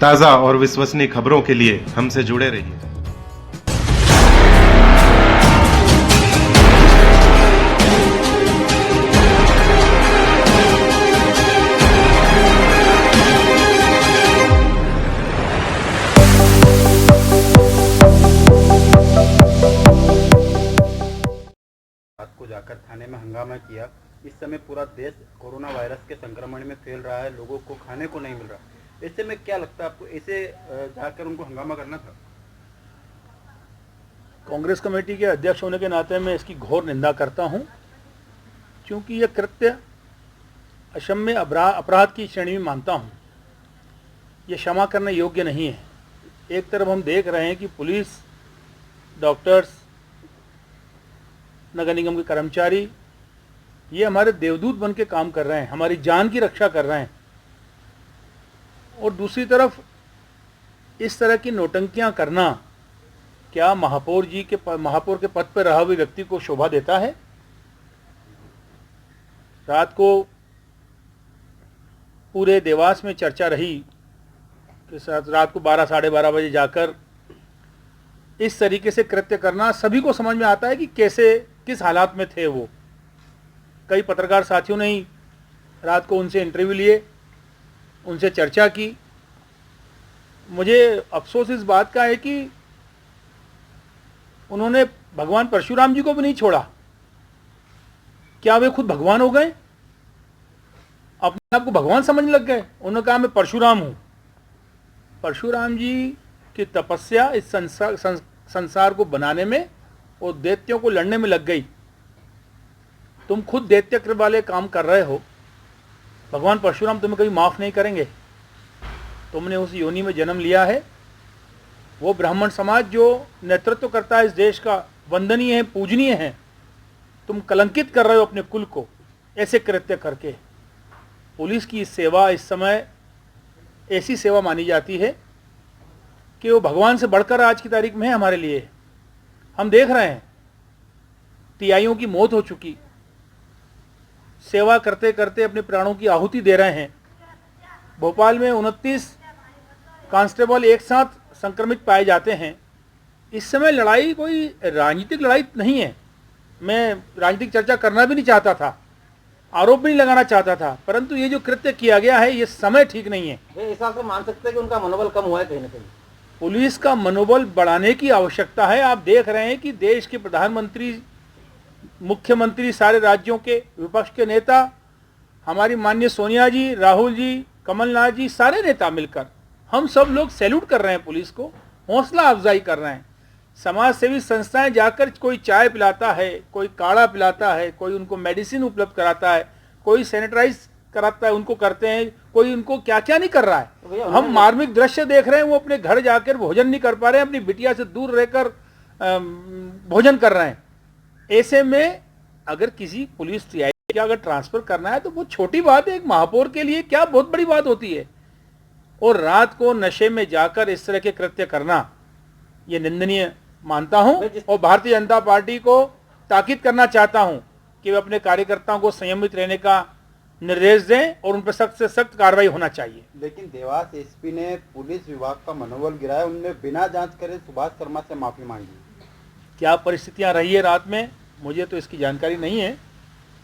ताज़ा और विश्वसनीय खबरों के लिए हमसे जुड़े रहिए। रात को जाकर थाने में हंगामा किया। इस समय पूरा देश कोरोना वायरस के संक्रमण में फैल रहा है, लोगों को खाने को नहीं मिल रहा। ऐसे में क्या लगता है आपको, ऐसे जाकर उनको हंगामा करना था? कांग्रेस कमेटी के अध्यक्ष होने के नाते मैं इसकी घोर निंदा करता हूं, क्योंकि यह कृत्य अक्षम्य अपराध की श्रेणी में मानता हूं। यह क्षमा करने योग्य नहीं है। एक तरफ हम देख रहे हैं कि पुलिस, डॉक्टर्स, नगर निगम के कर्मचारी ये हमारे देवदूत बन के काम कर रहे हैं, हमारी जान की रक्षा कर रहे हैं, और दूसरी तरफ इस तरह की नौटंकियां करना क्या महापौर के पद पर रहा हुए व्यक्ति को शोभा देता है? रात को पूरे देवास में चर्चा रही कि रात को 12 साढ़े 12 बजे जाकर इस तरीके से कृत्य करना, सभी को समझ में आता है कि कैसे किस हालात में थे वो। कई पत्रकार साथियों ने ही रात को उनसे इंटरव्यू लिए, उनसे चर्चा की। मुझे अफसोस इस बात का है कि उन्होंने भगवान परशुराम जी को भी नहीं छोड़ा। क्या वे खुद भगवान हो गए? अपने आप को भगवान समझने लग गए। उन्होंने कहा मैं परशुराम हूं। परशुराम जी की तपस्या इस संसार को बनाने में और दैत्यों को लड़ने में लग गई। तुम खुद दैत्य वाले काम कर रहे हो। भगवान परशुराम तुम्हें कभी माफ़ नहीं करेंगे। तुमने उस योनि में जन्म लिया है। वो ब्राह्मण समाज जो नेतृत्व करता है इस देश का, वंदनीय है, पूजनीय है। तुम कलंकित कर रहे हो अपने कुल को ऐसे कृत्य करके। पुलिस की सेवा इस समय ऐसी सेवा मानी जाती है कि वो भगवान से बढ़कर आज की तारीख में है हमारे लिए। हम देख रहे हैं टीआईओं की मौत हो चुकी, सेवा करते करते अपने प्राणों की आहुति दे रहे हैं। भोपाल में 29 कांस्टेबल एक साथ संक्रमित पाए जाते हैं। इस समय लड़ाई कोई राजनीतिक लड़ाई नहीं है। मैं राजनीतिक चर्चा करना भी नहीं चाहता था, आरोप भी नहीं लगाना चाहता था, परंतु ये जो कृत्य किया गया है ये समय ठीक नहीं है। इस हिसाब से मान सकते हैं कि उनका मनोबल कम हुआ है कहीं ना कहीं। पुलिस का मनोबल बढ़ाने की आवश्यकता है। आप देख रहे हैं कि देश के प्रधानमंत्री, मुख्यमंत्री, सारे राज्यों के विपक्ष के नेता, हमारी माननीय सोनिया जी, राहुल जी, कमलनाथ जी, सारे नेता मिलकर हम सब लोग सैल्यूट कर रहे हैं पुलिस को, हौसला अफजाई कर रहे हैं। समाज सेवी संस्थाएं जाकर कोई चाय पिलाता है, कोई काढ़ा पिलाता है, कोई उनको मेडिसिन उपलब्ध कराता है, कोई सैनिटाइज कराता है, उनको करते हैं, कोई उनको क्या क्या नहीं कर रहा है। हम मार्मिक दृश्य देख रहे हैं, वो अपने घर जाकर भोजन नहीं कर पा रहे हैं, अपनी बिटिया से दूर रहकर भोजन कर रहे हैं। ऐसे में अगर किसी पुलिस टीआई का अगर ट्रांसफर करना है तो वो छोटी बात है। एक महापौर के लिए क्या बहुत बड़ी बात होती है। और रात को नशे में जाकर इस तरह के कृत्य करना ये निंदनीय मानता हूं, और भारतीय जनता पार्टी को ताकीद करना चाहता हूं कि वे अपने कार्यकर्ताओं को संयमित रहने का निर्देश दें और उन पर सख्त से सख्त कार्रवाई होना चाहिए। लेकिन देवास एसपी ने पुलिस विभाग का मनोबल गिराया। उन्होंने बिना जांच करे सुभाष शर्मा से माफी मांगी। क्या परिस्थितियां रही है रात में, मुझे तो इसकी जानकारी नहीं है,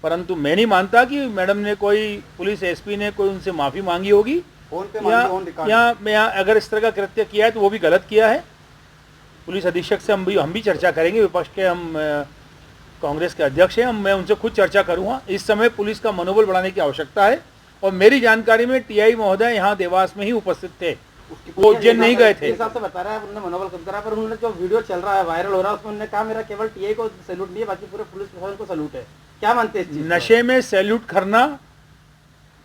परंतु मैं नहीं मानता कि मैडम ने कोई, पुलिस एसपी ने कोई उनसे माफ़ी मांगी होगी। या अगर इस तरह का कृत्य किया है तो वो भी गलत किया है। पुलिस अधीक्षक से हम भी चर्चा करेंगे। विपक्ष के हम कांग्रेस के अध्यक्ष हैं, मैं उनसे खुद चर्चा करूँगा। इस समय पुलिस का मनोबल बढ़ाने की आवश्यकता है, और मेरी जानकारी में टीआई महोदय यहाँ देवास में ही उपस्थित थे, वो उज्जैन नहीं गए थे। हिसाब से बता रहा है उन्होंने मनोबल कम करा, पर उन्होंने जो वीडियो चल रहा है, वायरल हो रहा है, उसमें उन्होंने कहा मेरा केवल टीआई को सैल्यूट नहीं है, बाकी पूरे पुलिस प्रशासन को सैल्यूट है। क्या मानते हैं? नशे में सैल्यूट करना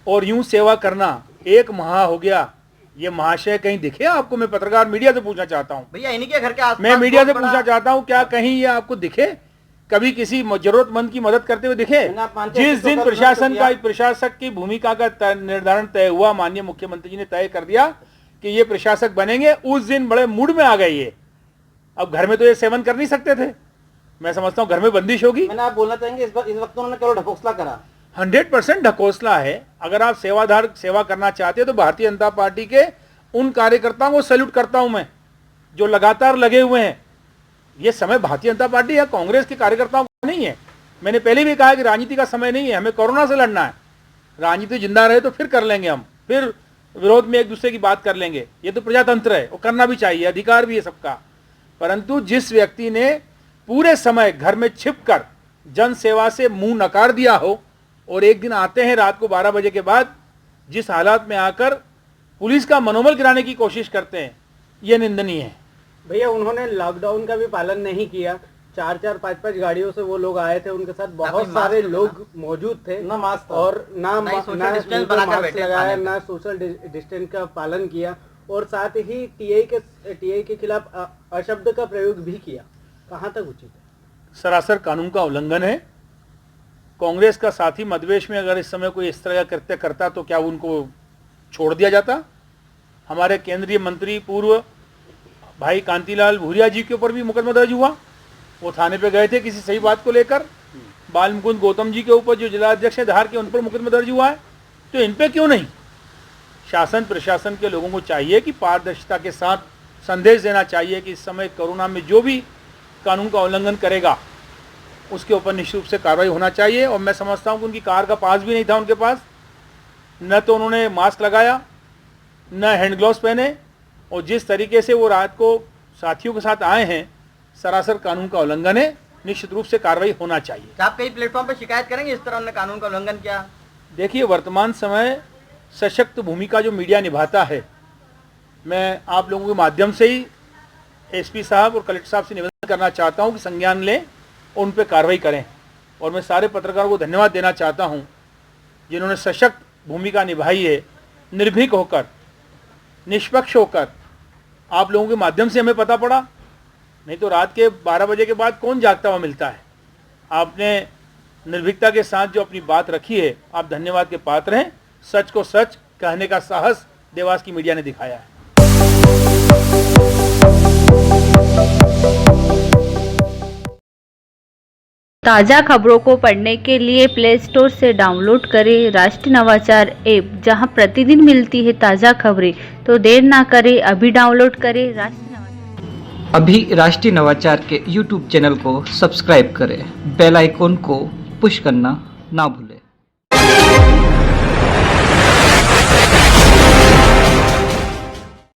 और यूं सेवा करना एक महा हो गया। ये महाशय कहीं दिखे आपको? मैं पत्रकार मीडिया से पूछना चाहता हूँ भैया, इन्हीं के घर के आसपास मैं मीडिया से पूछना चाहता हूँ, क्या कहीं ये आपको दिखे? कभी किसी जरूरतमंद की मदद करते हुए दिखे? जिस दिन प्रशासक की भूमिका का निर्धारण तय हुआ, माननीय मुख्यमंत्री जी ने तय कर दिया कि ये प्रशासक बनेंगे, उस दिन बड़े मूड में आ गए ये। अब घर में तो ये सेवन कर नहीं सकते थे, मैं समझता हूँ घर में बंदिश होगी। मैंने आप बोलना चाहेंगे इस वक्त उन्होंने केवल ढकोसला करा। 100% ढकोसला है। अगर आप सेवा करना चाहते हो तो भारतीय जनता पार्टी के उन कार्यकर्ताओं को सैल्यूट करता हूं मैं जो लगातार लगे हुए हैं। ये समय भारतीय जनता पार्टी या कांग्रेस के कार्यकर्ताओं का नहीं है। मैंने पहले भी कहा कि राजनीति का समय नहीं है, हमें कोरोना से लड़ना है। राजनीति जिंदा रहे तो फिर कर लेंगे, हम फिर विरोध में एक दूसरे की बात कर लेंगे। ये तो प्रजातंत्र है, वो करना भी चाहिए, अधिकार भी है सबका। परंतु जिस व्यक्ति ने पूरे समय घर में छिपकर जन सेवा से मुंह नकार दिया हो और एक दिन आते हैं रात को 12 बजे के बाद जिस हालात में आकर पुलिस का मनोबल गिराने की कोशिश करते हैं, यह निंदनीय है। भैया उन्होंने लॉकडाउन का भी पालन नहीं किया। 4-4, 5-5 गाड़ियों से वो लोग आए थे, उनके साथ बहुत सारे लोग मौजूद थे, ना मास्क था, और ना सोशल डिस्टेंस बनाकर बैठे लगाया, ना सोशल डिस्टेंस का पालन किया, और साथ ही टीआई के खिलाफ अशब्द का प्रयोग भी किया। कहाँ तक उचित है? सरासर कानून का उल्लंघन है। कांग्रेस का साथी मधवेश में अगर इस समय कोई इस तरह का कृत्य करता तो क्या उनको छोड़ दिया जाता? हमारे केंद्रीय मंत्री पूर्व भाई कांतिलाल भूरिया जी के ऊपर भी मुकदमा दर्ज हुआ। वो थाने पे गए थे किसी सही बात को लेकर। बाल मुकुंद गौतम जी के ऊपर जो जिलाध्यक्ष है धार के, उन पर मुकदमा दर्ज हुआ है, तो इन पे क्यों नहीं? शासन प्रशासन के लोगों को चाहिए कि पारदर्शिता के साथ संदेश देना चाहिए कि इस समय कोरोना में जो भी कानून का उल्लंघन करेगा उसके ऊपर निश्चित रूप से कार्रवाई होना चाहिए। और मैं समझता हूं कि उनकी कार का पास भी नहीं था उनके पास, न तो उन्होंने मास्क लगाया, न हैंड ग्लव्स पहने, और जिस तरीके से वो रात को साथियों के साथ आए हैं, सरासर कानून का उल्लंघन है। निश्चित रूप से कार्रवाई होना चाहिए। क्या आप कई प्लेटफॉर्म पर शिकायत करेंगे इस तरह उन्होंने कानून का उल्लंघन किया? देखिए, वर्तमान समय सशक्त भूमिका जो मीडिया निभाता है, मैं आप लोगों के माध्यम से ही एसपी साहब और कलेक्टर साहब से निवेदन करना चाहता हूं कि संज्ञान लें और उन पर कार्रवाई करें। और मैं सारे पत्रकारों को धन्यवाद देना चाहता हूं जिन्होंने सशक्त भूमिका निभाई है, निर्भीक होकर, निष्पक्ष होकर। आप लोगों के माध्यम से हमें पता पड़ा, नहीं तो रात के 12 बजे के बाद कौन जागता हुआ मिलता है। आपने निर्भीकता के साथ जो अपनी बात रखी है, आप धन्यवाद के पात्र हैं। सच को सच कहने का साहस देवास की मीडिया ने दिखाया है। ताज़ा खबरों को पढ़ने के लिए प्ले स्टोर से डाउनलोड करें राष्ट्रीय नवाचार ऐप, जहां प्रतिदिन मिलती है ताज़ा खबरें। तो देर ना करें, अभी डाउनलोड करें राष्ट्रीय नवाचार। अभी राष्ट्रीय नवाचार के YouTube चैनल को सब्सक्राइब करें, बेल आइकॉन को पुश करना ना भूलें।